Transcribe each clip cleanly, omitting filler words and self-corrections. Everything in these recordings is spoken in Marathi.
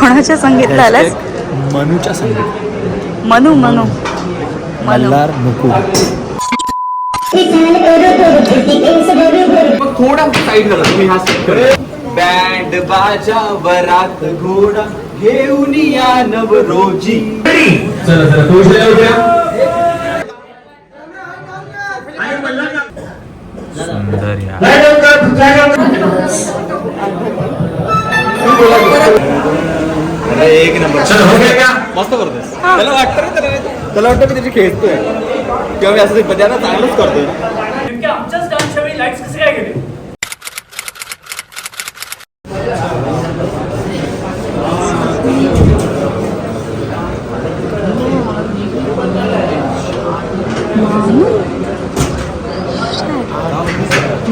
कोणाच्या संगीतला आलास? मनूच्या संगीत. मनू मनू मल्हार मुकुल. मग थोडा साईड झाला तुम्ही हा बँड बाजा वरात घोडा घेऊन या नवरोजी. चला चला पोहोचले उद्या. सुंदर यार. अरे एक नंबर. चल हो गया क्या? मस्त करतोस. त्याला वाटतं रे त्याला वाटतं मी त्याची खेळतोय किंवा मी असं त्याला चांगलंच करतोय. आमच्याच डान्सच्या वेळी लाईट्स कसे काय गेले?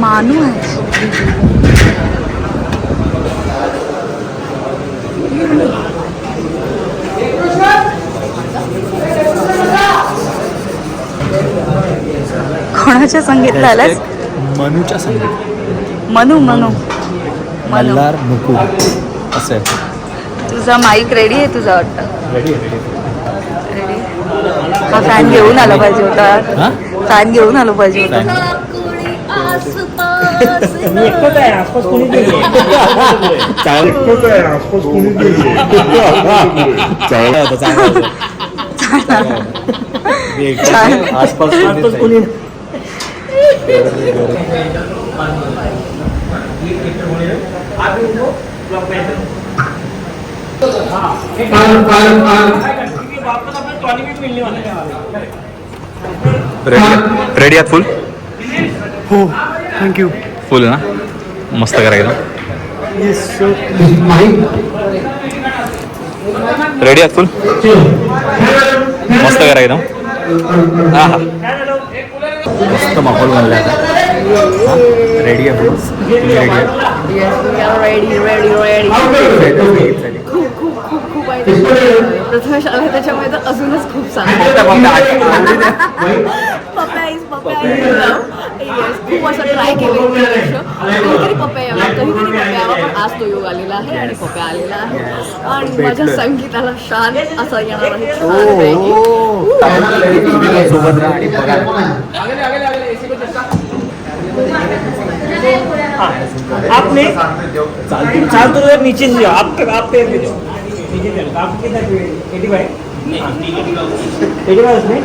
मानू आहे. कोणाच्या संगीतला आलास? मनूच्या संगीत. मनू मनू मनू. मल्हार मुकुल असं आहे. तुझा माईक रेडी आहे तुझा वाटतं? Ready ready. रेडी. हा फॅन घेऊन आला पाहिजे होता. हा फॅन घेऊन आलो पाहिजे होता. मी एकटंच आहे, आसपास कोणीच नाही. चांगला होता चांगला होता. मी एकटाच आहे, आसपास कोणी नाही. रेडी आहात फुल? हो थँक्यू. फुल ना मस्त करायचं. रेडी आहात फुल? मस्त करायचं. हा हा मस्त माहोल बनला आता. रेडी आहे तुम्ही रेडी आहे? Ready ready ready. खूप खूप खूप खूप आहे. प्रथमेश आला त्याच्यामुळे तर अजूनच खूप खूप असं ट्राय केलं कधीतरी पप्या यावा कधीतरी पप्या यावा पण आज तो योग आलेला आहे आणि पप्या आलेला आहे आणि माझ्या संगीताला शान असं येणार आहे. सोबत राहा आणि बघा. आपने चाल तो यार नीचे से आप पे नीचे चलो आप कितना 85 85 उसमें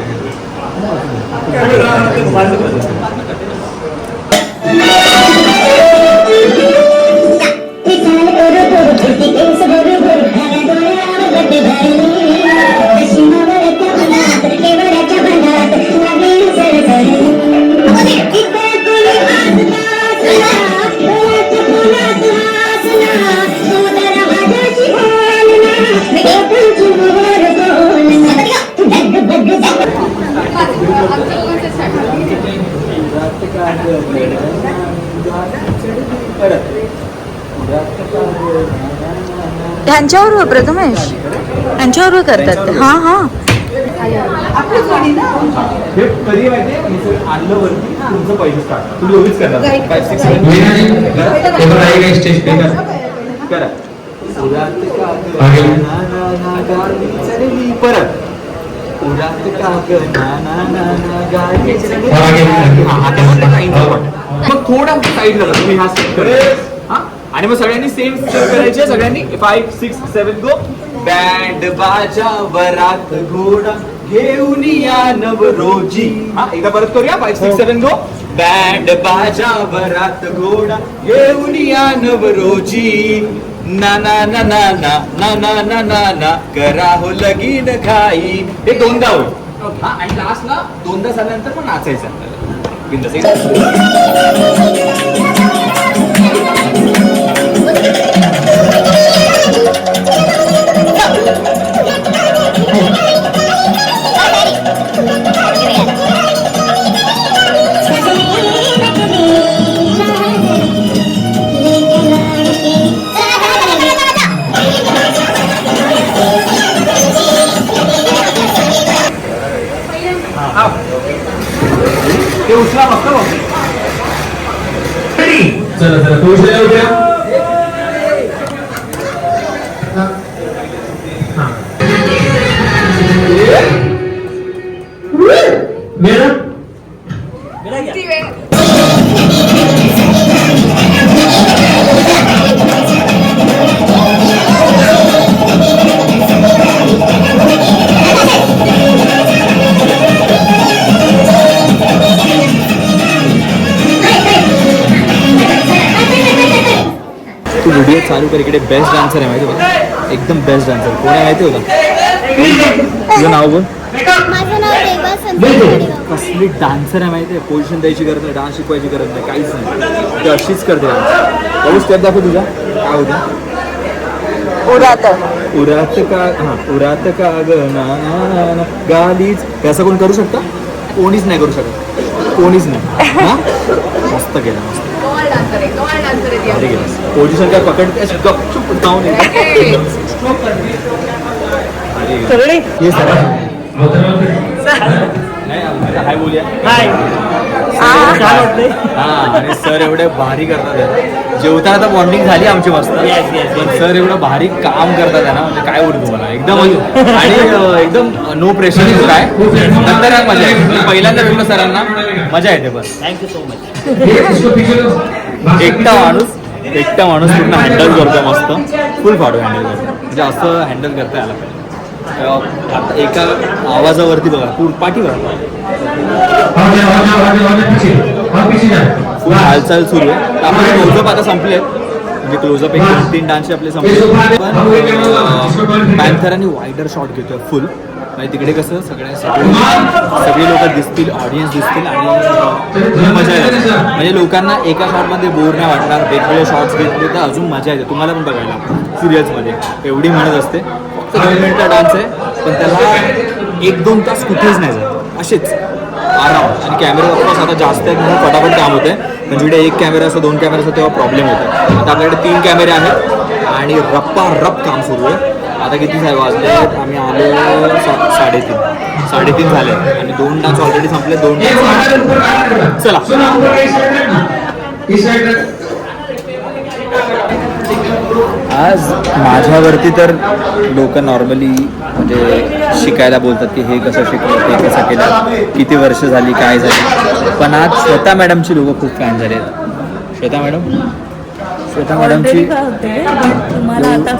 त्यांच्यावर प्रथमेश त्यांच्यावर करतात. हा हा हे कधी माहिती आणलं वरती तुमचं पैसे स्टार्ट तुम्ही दोघीच करणार 5 6 7 स्टेज पे करा. परत उरात का मग थोडा साईड झाला तुम्ही हा स्टेप करा. आणि मग सगळ्यांनी सेम स्टेप करायचे. सगळ्यांनी 5 6 7 गो. बँड बाजा वरात घोडा घेऊन या नवरोजी. हा एकदा परत करूया. 5 6 7 गो. बँड बाजा वरात घोडा घेऊन या नवरोजी. ना ना ना ना ना ना ना ना ना ना करा हो लगीन घाई. हे दोनदा होईल. हा आणि लास्टला दोनदा झाल्यानंतर पण नाचायचं. ते उचला फक्त. चला चला पोहोचले उद्या. मेरा किती वेळ तू व्हिडिओ चालू कर, इकडे बेस्ट डान्सर आहे माहिती होता, एकदम बेस्ट डान्सर. कोण आहे माहिती होता? तुझं नाव बोल. माझं नाव रेवा संतोष. कसली डान्सर आहे माहिती आहे, पोझिशन द्यायची गरज नाही, डान्स शिकवायची गरज नाही, काहीच नाही, ती अशीच करते डान्स. बघू स्टेप दाखव तुझा, काय होतं? उरात उरात का गणा गालीच, हे असं कोण करू शकतं? कोणीच नाही करू शकत, कोणीच नाही. हा मस्त केलं, मस्त कमाल डान्सर आहे, कमाल डान्सर आहे भारी ती. केलं. पोझिशन काय पकडते गपचूप जाऊन येते. भारी केलं. सगळे हे सर हाय बोलूया. हाय छान वाटतंय. हा, आणि सर एवढे भारी करतात आहे. जेवताना तर बॉन्डिंग झाली आमची मस्त, Yes, yes, पण yes. सर एवढं भारी काम करतात आहे ना, म्हणजे काय बोलतो तुम्हाला, एकदम आणि एकदम नो प्रेशर काय. नंतर आहे मजा येते. मी पहिल्यांदा भेटलो सरांना, मजा येते. बस थँक्यू सो मच. इसको पीछे लो. एकटा माणूस पूर्ण हँडल करतो मस्त, फुल फाडू हँडल करतो, म्हणजे असं हँडल करता आलं पाहिजे. आता एका आवाजावरती बघा पूर्ण पाठीवर पीछे जा. फुल हालचाल सुरू आहे. तर आपण क्लोजअप आता संपले, म्हणजे क्लोजअप 1-2-3 डान्सचे आपले संपले, पण पॅन्थरांनी वाईडर शॉट घेतोय फुल. म्हणजे तिकडे कसं सगळे लोक दिसतील, ऑडियन्स दिसतील आणि मजा येते. म्हणजे लोकांना एका शॉटमध्ये बोर नाही वाटणार. वेगवेगळे शॉट्स घेतले तर अजून मजा येते. तुम्हाला पण बघायला सिरियल्समध्ये एवढी मेहनत असते. फक्त 2 मिनिटचा डान्स आहे, पण त्याला 1-2 तास कुठेच नाही जात, असेच आराम. आणि कॅमेरा ऑफकोर्स आता जास्त आहेत म्हणून फटाफट काम होतं आहे. पण जिकडे 1 कॅमेरा असतो, 2 कॅमेरा असतो, तेव्हा प्रॉब्लेम होतो. आता आपल्याकडे 3 कॅमेरे आहेत आणि रप्पा काम सुरू आहे. आता किती वाजले, आम्ही आलो 3:30 झाले आणि 2 डान्स ऑलरेडी संपले. 2 डान्स चला. आज माझ्यावरती तर लोक नॉर्मली म्हणजे शिकायला बोलतात की हे कसं शिकलं, ते कसं केलं, किती वर्ष झाली, काय झाली. पण आज श्वेता मॅडमची लोक खूप फॅन झाले आहेत. श्वेता मॅडमची तुम्हाला आता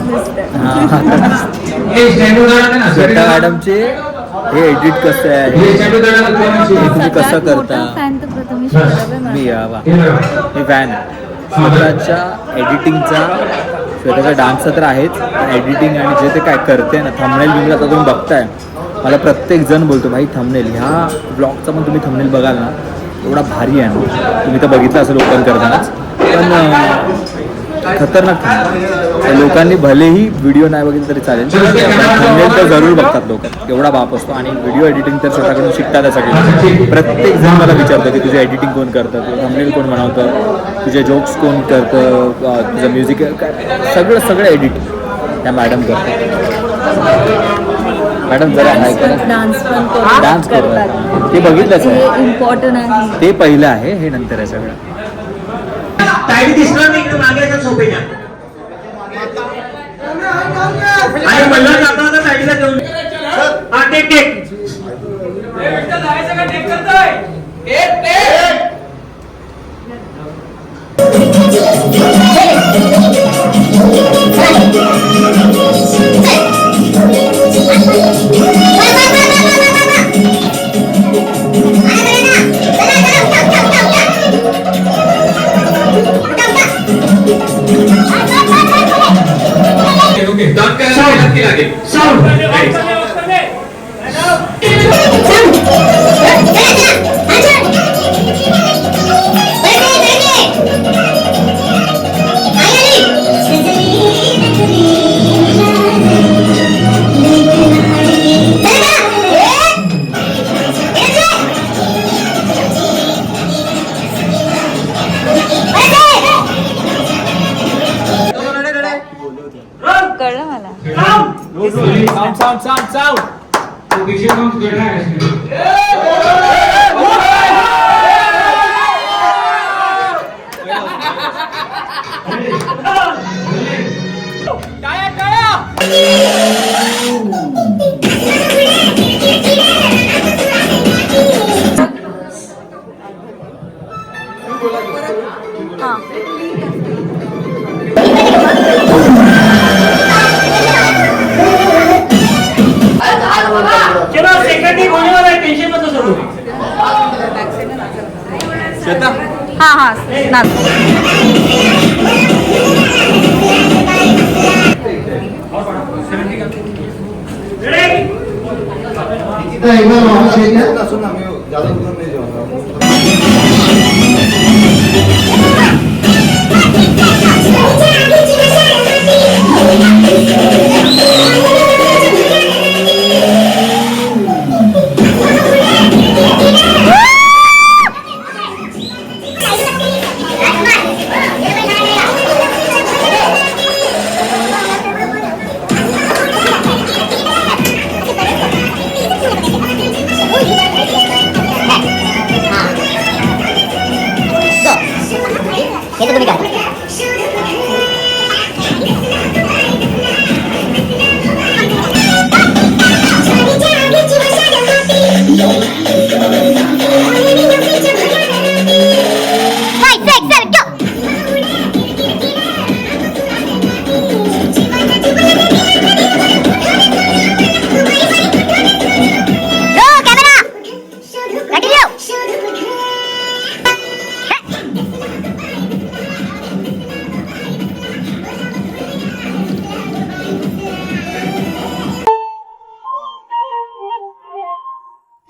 श्वेता मॅडमचे हे एडिट कसं आहे, तुम्ही कसं करता. फॅन तर प्रथमेश वैराग मी मी फॅन आहे श्वेताच्या एडिटिंगचा. श्वेताचा डान्सचा तर आहेच, पण एडिटिंग आणि जे ते काय करते ना, थंबनेल बिमनेल आता तुम्ही बघताय, मला प्रत्येक जण बोलतो भाई थंबनेल, ह्या ब्लॉगचा पण तुम्ही थंबनेल बघाल ना, एवढा भारी आहे ना. तुम्ही तर बघितलं असं लोकांना करतानाच, पण खतरनाक थंबनेल. लोकांनी भलेही व्हिडिओ नाही बघितलं तरी चालेल, थंबनेल तर जरूर बघतात लोक, एवढा बाप असतो. आणि व्हिडिओ एडिटिंग तर स्वतःकडून शिकतात सगळे. प्रत्येक जण मला विचारतं की तुझे एडिटिंग कोण करतं, तुझं थंबनेल कोण बनवतं, तुझे जोक्स कोण करतं, तुझं म्युझिक काय, सगळं एडिट त्या मॅडम करतात. मॅडम जरा नाही करा, डान्स करतात, ते बघितलंच आहे, इम्पॉर्टंट आहे. ते पहिलं आहे, हे नंतर आहे सगळं. ताईडी दिसणार नाही इकडे मागे याच्या सोपेच्या. आणि मल्हार जाताना तर ताईडीला घेऊन हा टेक कळलं मला. साऊंड पीछे कौन बैठा है? चलो सेकंड ही होने वाला है, टेंशन मत लो सब। श्वेता हा हा ना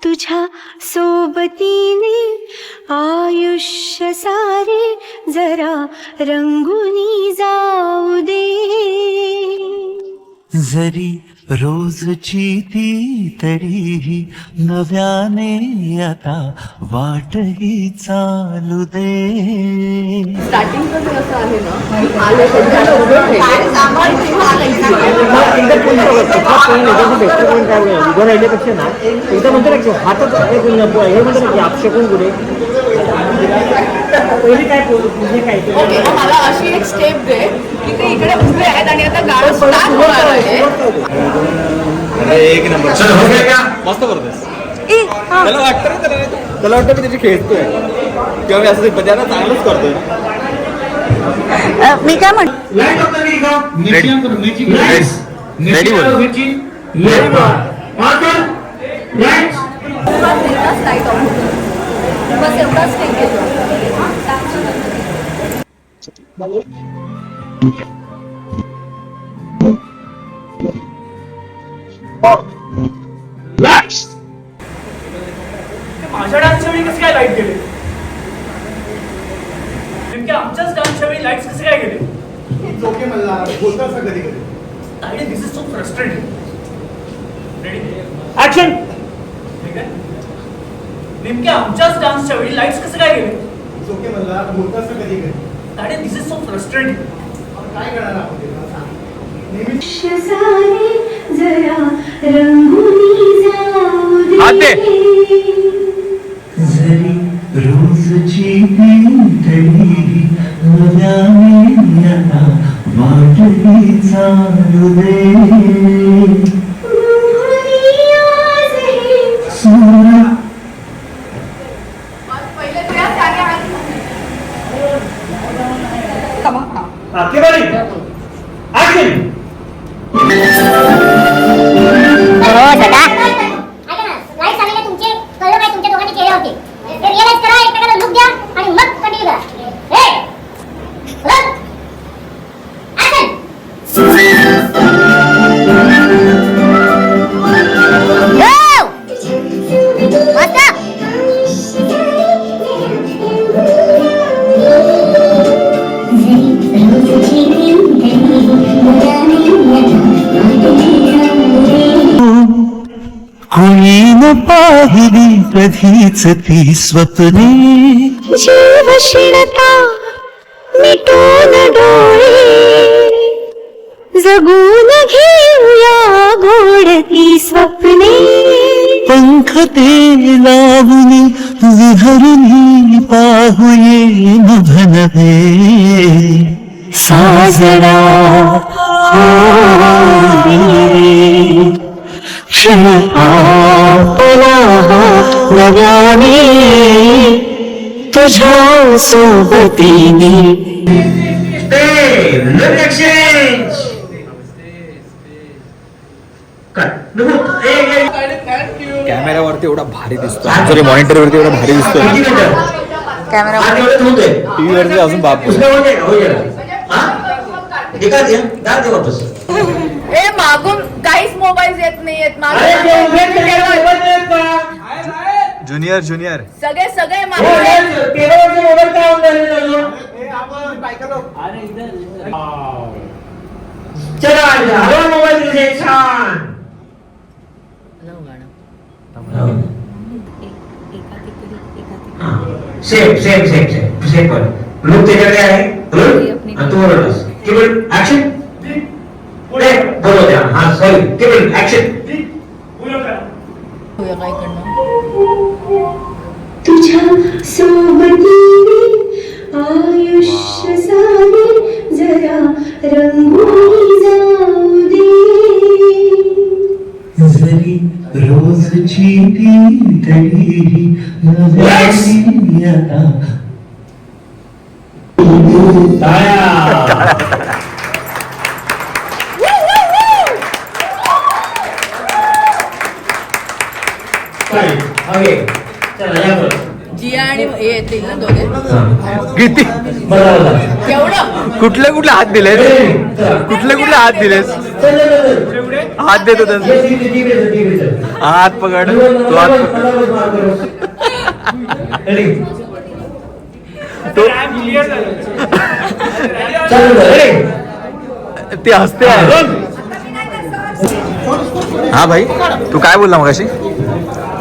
तुझ्या सोबतीने आयुष्य सारे जरा रंगुनी जाऊ दे. जरी रोजची ती तरीही नव्याने आता वाटही चालू दे. स्टार्टिंगचं जे असं आहे ना आले राहिल्यापेक्षा ना एकदा म्हणतो ना की हातात हे म्हणतो ना की आपशकून पुढे पहिले काय म्हणजे काय ओके मला अशी एक स्टेप दे की ते इकडे उभे आहेत आणि आता गाणं स्टार्ट होणार आहे. एक नंबर चलो हो गया क्या? मस्त करतोस. त्याला वाटतं मी त्याची खेळतोय किंवा मी असं त्याला चांगलंच करतोय. मी काय म्हण लाइट ऑफ द व्हीकल मिर्ची करो मिर्ची Ready बोल. मिर्ची लाइट मार्कर लाइट बस एवढा स्टेप घेतो. माझ्या डान्सच्या वेळी कसं काय लाईट गेले? नेमक्या आमच्याच डान्सच्या वेळी लाईट्स कसे काय गेले? This is so frustrating. Ready action. ठीक आहे. नेमक्या आमच्याच डान्सच्या वेळी लाईट्स कसे काय गेले? This is so frustrating. जरा रंगुनी जाऊ दे. जरी रोजची ती तरीही नव्याने आता वाटही चालू दे. सूर लाईट आलेले तुमचे कळलं काय तुमच्या दोघांनी केले होते ते रिअलाइज करा एकमेकाला लुक द्या आणि मग कंटिन्यू करा. कोणी न पाहिली कधीच ती स्वप्ने. जीव क्षीणता मिटून डोळे जगून घेऊया गोडती स्वप्ने. पंख ते लावून विहरुनी पाहुये नभ नभे. साजरा क्षण आपला नव्याने तुझ्या सोबतीने. Stay. Look exchange. Cut. Look. Hey. कॅमेरावरती एवढा भारी दिसतो, सॉरी मॉनिटरवरती एवढा भारी दिसतो, कॅमेरा टीव्ही वरती अजून बाप. ए मागून काहीच मोबाईल येत नाहीयेत ज्युनियर ज्युनियर सगळे सगळे मागून सेम पण लोक त्याच्याकडे आहे तू ओरडलास केवळ ऍक्शन बोलव द्या. हा सॉरी केवळ ऍक्शन. तुझ्या सोबतीने आयुष्य सारे जरा रंगोळी जाऊ दे. जरी रोजची ती तरी नव्याने आता. जिया आणि हे येतील ना दोघे किती केवढं कुठले कुठले हात दिलेस, कुठले कुठले हात दिलेस, हात देतो त्यांचा हात पकड, तो हात ते हसते आहे. हा भाई तू काय बोलला मगाशी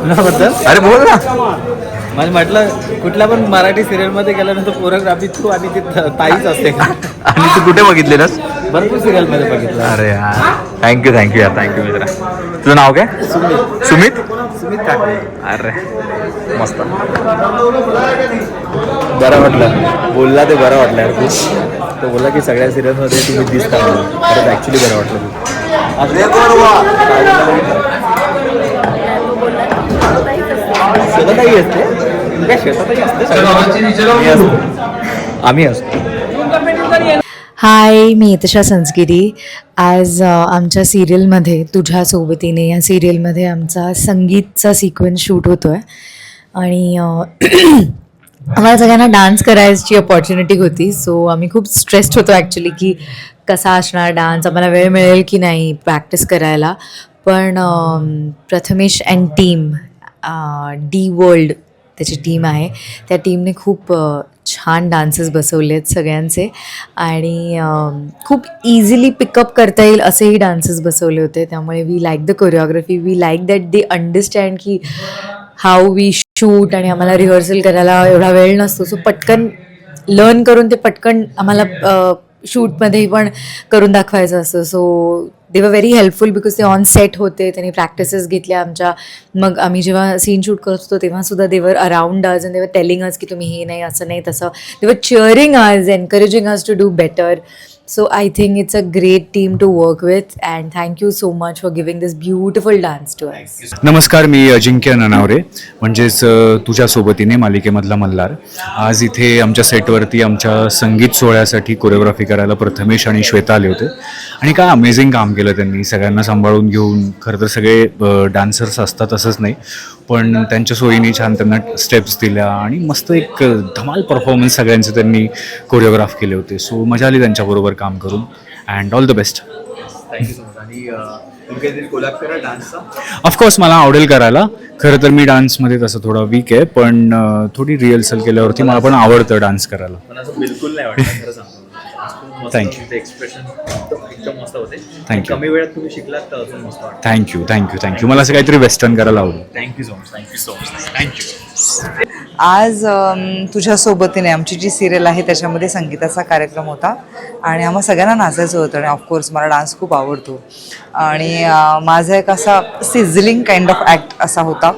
बद्दल? अरे बोल ना. मला म्हटलं कुठल्या पण मराठी सिरियल मध्ये गेल्यानंतर कोरिओग्राफी तू आणि ती ताईच असते. आणि तू कुठे बघितलेलंस? भरपूर सिरियल मध्ये बघितलं. अरे यार थँक्यू थँक्यू यार, थँक्यू मित्रा. तुझं नाव काय? सुमित. सुमित काकडे. अरे मस्त, बरं वाटलं बोलला ते, बरं वाटलं यार खूप. तो बोलला की सगळ्या सिरियल मध्ये तुम्ही दिसता, खरंच ऍक्च्युली बरं वाटलं. शेतातही असते काय, शेतातही असते, आम्ही असतो. हाय, मी यतशा संस्गिरी. आज आमच्या सिरियलमध्ये तुझ्या सोबतीने या सिरियलमध्ये आमचा संगीतचा सिक्वेन्स शूट होतो आहे आणि आम्हाला सगळ्यांना डान्स करायची अपॉर्च्युनिटी होती. सो आम्ही खूप स्ट्रेस्ड होतो ॲक्च्युली की कसा असणार डान्स, आम्हाला वेळ मिळेल की नाही प्रॅक्टिस करायला. पण Prathamesh and team, D world त्याची टीम आहे, त्या टीमने खूप छान डान्सेस बसवले आहेत सगळ्यांचे आणि खूप इझिली पिकअप करता येईल असेही डान्सेस बसवले होते. त्यामुळे we like the choreography, we like that they understand की हाऊ वी शूट, आणि आम्हाला रिहर्सल करायला एवढा वेळ नसतो. सो पटकन लर्न करून ते पटकन आम्हाला शूटमध्ये पण करून दाखवायचं असतं. सो दे वर व्हेरी हेल्पफुल बिकॉज ते ऑन सेट होते, त्यांनी प्रॅक्टिसेस घेतल्या आमच्या. मग आम्ही जेव्हा सीन शूट करत होतो तेव्हासुद्धा दे were around us and they were telling us की तुम्ही हे नाही, असं नाही, तसं. They were cheering us, encouraging us to do better. So I think it's a great team to work with and thank you so much for giving this beautiful dance to us. नमस्कार, मी अजिंक्य ननावरे, म्हणजेच तुझ्या सोबतीने मालिकेमधला मल्हार. आज इथे आमच्या सेटवरती आमच्या संगीत सोहळ्यासाठी कोरिओग्राफी करायला प्रथमेश आणि श्वेता आले होते आणि काय अमेझिंग काम केलं त्यांनी, सगळ्यांना सांभाळून घेऊन. खरं तर सगळे डान्सर्स असतात असंच नाही, पण त्यांच्या सोयीने छान त्यांना स्टेप्स दिल्या आणि मस्त एक धमाल परफॉर्मन्स सगळ्यांचे त्यांनी कोरिओग्राफ केले होते. सो मजा आली त्यांच्याबरोबर काम करून and all the best. Thank you so much. आणि काहीतरी कोलॅब करा डान्सचा. ऑफकोर्स मला आवडेल करायला. खरं तर मी डान्समध्ये तसं थोडा वीक आहे, पण थोडी रिहर्सल केल्यावरती मला पण आवडतं डान्स करायला. पण असं बिलकुल नाही वाटत, खरं सांगतो. थँक्यू. एक्सप्रेशन एकदम मस्त होते. थँक्यू. कमी वेळात तुम्ही शिकलात तर अजून मस्त वाटतं. थँक्यू. मला असं काहीतरी वेस्टर्न करायला आवडेल. Thank you so much. थँक्यू. आज तुझ्या सोबतीने आमची जी सिरियल आहे त्याच्यामध्ये संगीताचा कार्यक्रम होता आणि आम्हाला सगळ्यांना नाचायचं होतं आणि ऑफकोर्स मला डान्स खूप आवडतो आणि माझा एक असा सिझलिंग काइंड ऑफ ॲक्ट असा होता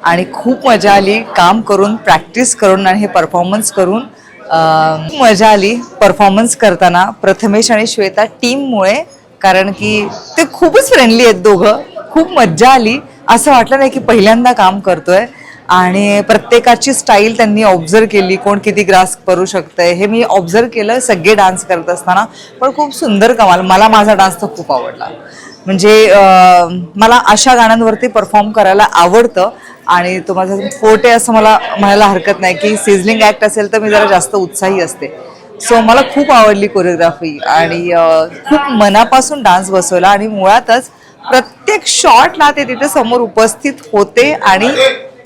आणि खूप मजा आली काम करून, प्रॅक्टिस करून आणि हे परफॉर्मन्स करून. खूप मजा आली परफॉर्मन्स करताना प्रथमेश आणि श्वेता टीममुळे, कारण की ते खूपच फ्रेंडली आहेत दोघं. खूप मज्जा आली, असं वाटलं नाही की पहिल्यांदा काम करतोय. आणि प्रत्येकाची स्टाईल त्यांनी ऑब्झर्व केली, कोण किती ग्रास्प करू शकतंय हे मी ऑब्झर्व केलं सगळे डान्स करत असताना. पण खूप सुंदर कमाल. मला माझा डान्स तर खूप आवडला. म्हणजे मला अशा गाण्यांवरती परफॉर्म करायला आवडतं आणि तो माझा फोर्ट आहे असं मला म्हणायला हरकत नाही की सिझलिंग ॲक्ट असेल तर मी जरा जास्त उत्साही असते. सो मला खूप आवडली कोरिओग्राफी आणि खूप मनापासून डान्स बसवला आणि मुळातच प्रत्येक शॉटला ते तिथे समोर उपस्थित होते आणि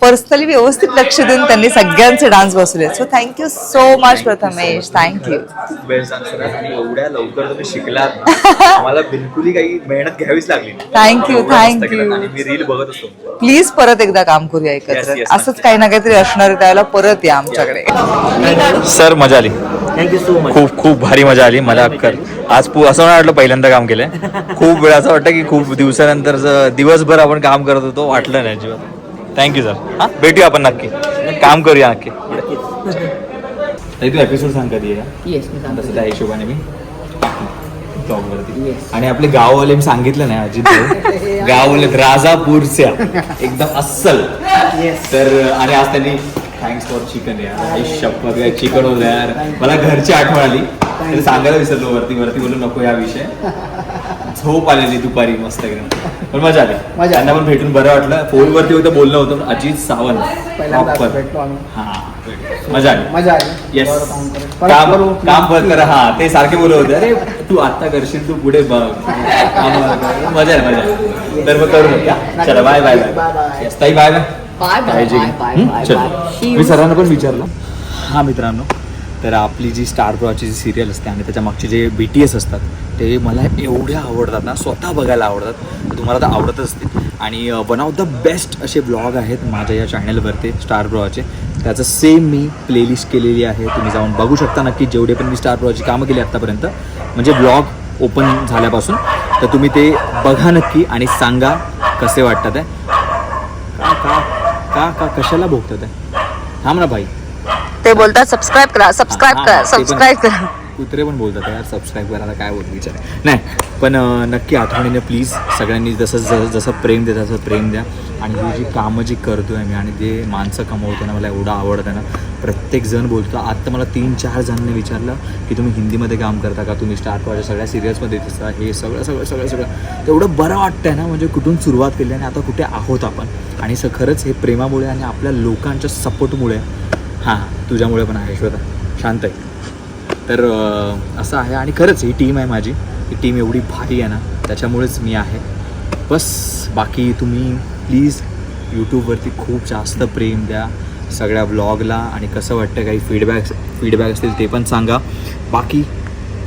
पर्सनली व्यवस्थित लक्ष देऊन त्यांनी सगळ्यांचे डान्स बसवले. So thank you so much Prathamesh, thank you. आणि एवढ्या लवकर तुम्ही शिकलात, मला बिलकुलही काही मेहनत घ्यावीच लागली. Thank you thank you. आणि मी रील बघत असतो. प्लीज परत एकदा काम करूया एकत्र. असंच काही ना काहीतरी असणार आहे, त्यावेळेला परत या आमच्याकडे. सर मजा आली, थँक्यू सो मच. खूप खूप भारी मजा आली मला. आज असं वाटलं पहिल्यांदा काम केलंय. खूप वेळ असं वाटतं की खूप दिवसानंतर दिवसभर आपण काम करत होतो, वाटलं नाही अजिबात. Thank you sir. हां भेटूया आपण नक्की, काम करूया नक्की. तू एपिसोड सांग कधी आहे येस मी सांगते. तसं त्या हिशोबाने मी ब्लॉगवरती. आणि आपले गाववाले मी सांगितलं नाही अजित भाऊ, गाववाले राजापूरच्या एकदम अस्सल. तर आणि आज त्यांनी थँक्स फॉर चिकन यार, शपथ काय चिकन होतं यार. मला घरची आठवण आली तरी सांगायला विसरलो. वरती बोलू नको या विषय. झोप आलेली दुपारी मस्त एकदम, पण मजा आली. त्यांना पण भेटून बरं वाटलं. फोनवरती होतं बोलणं होतं. अजित सावंत हा मजा आली. येस काम करा. हा ते सारखे बोलत होते, अरे तू आता करशील, तू पुढे बघ. मजा आहे. तर मग करू नका. चला बाय बाय बाय. ताई बाय बाय. मी सरांना पण विचारलं. हा मित्रांनो, तर आपली जी स्टार प्रवाहची जी सिरियल असते आणि त्याच्या मागचे जे BTS असतात ते मला एवढ्या आवडतात ना, स्वतः बघायला आवडतात. तुम्हाला तर आवडतच असतील. आणि वन ऑफ द बेस्ट असे ब्लॉग आहेत माझ्या या चॅनलवरती स्टार प्रवाहचे. त्याचं सेम मी प्लेलिस्ट केलेली आहे, तुम्ही जाऊन बघू शकता नक्की. जेवढे पण मी स्टार प्रवाहची कामं केली आत्तापर्यंत, म्हणजे ब्लॉग ओपन झाल्यापासून, तर तुम्ही ते बघा नक्की आणि सांगा कसे वाटतात आहे. का कशाला भोगतात आहे. थांब ना भाई, ते बोलतात सबस्क्राईब करा, सबस्क्राईब करा, सबस्क्राईब करा. कुत्रे पण बोलतात यार सबस्क्राईब करायला, काय बोलतो विचार नाही. पण नक्की आठवणीने प्लीज सगळ्यांनी जसं प्रेम देतं तसं प्रेम द्या. आणि ही जी कामं जी करतो आहे मी आणि जे माणसं कमवतो ना, मला एवढं आवडतं ना. प्रत्येक जण बोलतो. आत्ता मला 3-4 जणांनी विचारलं की तुम्ही हिंदीमध्ये काम करता का, तुम्ही स्टार प्रवाहच्या सगळ्या सिरियल्समध्ये दिसता. हे सगळं तेवढं बरं वाटतं आहे ना. म्हणजे कुठून सुरुवात केली आणि आता कुठे आहोत आपण. आणि खरंच हे प्रेमामुळे आणि आपल्या लोकांच्या सपोर्टमुळे. हां तुझ्यामुळे पण आहे श्वेता, शांत आहे. तर असं आहे. आणि खरंच ही टीम आहे माझी, ही टीम एवढी भारी आहे ना, त्याच्यामुळेच मी आहे. बस बाकी तुम्ही प्लीज यूट्यूबवरती खूप जास्त प्रेम द्या सगळ्या ब्लॉगला. आणि कसं वाटतं काही फीडबॅक असतील ते पण सांगा. बाकी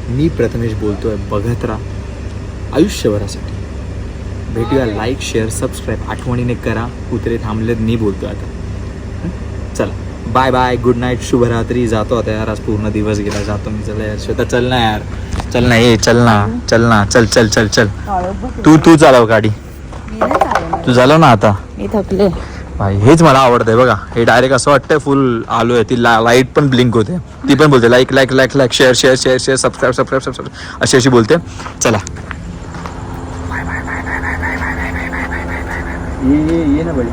मी प्रथमेश बोलतो आहे, बघत राहा आयुष्यभरासाठी. भेटूया. लाईक शेअर सबस्क्राईब आठवणीने करा. कुत्रे थांबलेत मी बोलतो आता. चला बाय बाय, गुड नाईट, शुभरात्री. जातो आता यार, आज पूर्ण दिवस गेला. जातो मी. चला यार श्वेता, चल ना यार, चल ना. चल तू चालव गाडी. तू चालव ना आता. मी थकले भाई, हेच मला आवडतंय बघा. हे डायरेक्ट असं वाटतंय फुल आलोय. ती लाईट पण ब्लिंक होते. ती पण बोलते लाईक शेअर सबस्क्राईब अशी बोलते. चला ये ना बडी.